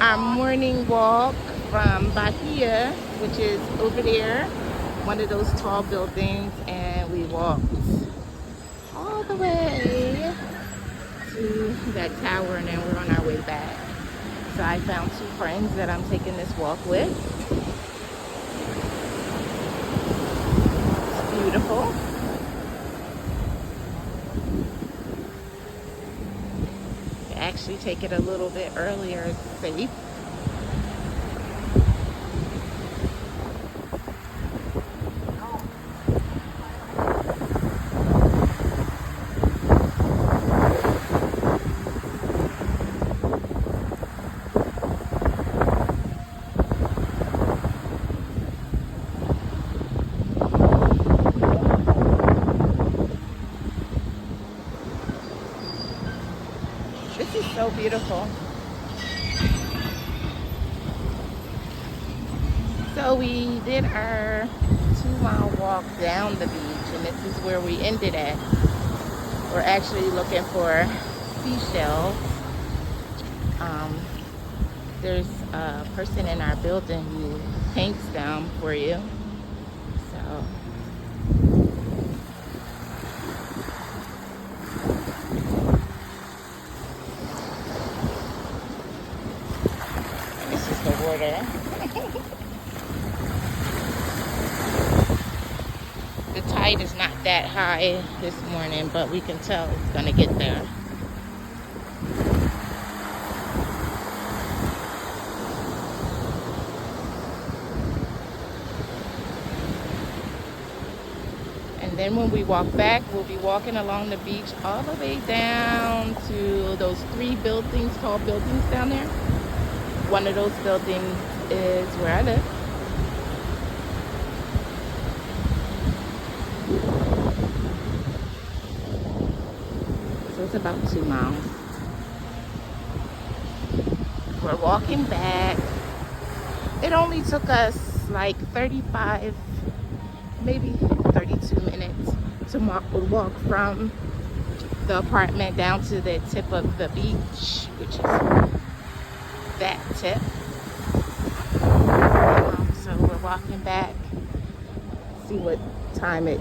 our morning walk from Bahia, which is over there, one of those tall buildings, and we walked all the way to that tower, and then we're on our way back. So I found two friends that I'm taking this walk with. It's beautiful. Actually take it a little bit earlier, it's safe. This is so beautiful. So we did our 2-mile walk down the beach, and this is where we ended at. We're actually looking for seashells. There's a person in our building who paints them for you. So this is the water. The tide is not that high this morning, but we can tell it's gonna get there. And then when we walk back, we'll be walking along the beach all the way down to those 3 buildings, tall buildings down there. One of those buildings is where I live. So it's about 2 miles. We're walking back. It only took us like 35, maybe 32 minutes to walk from the apartment down to the tip of the beach, which is that tip. So we're walking back. See what time it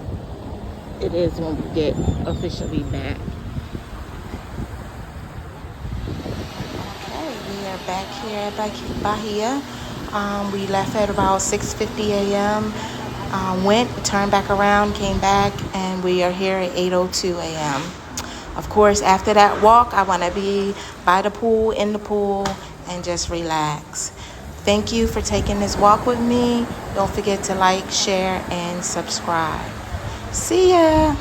is when we get officially back. Okay, we are back here at Bahia. We left at about 6:50 a.m. Turned back around, came back, and we are here at 8:02 a.m. Of course, after that walk, I want to be by the pool, in the pool, and just relax. Thank you for taking this walk with me. Don't forget to like, share, and subscribe. See ya!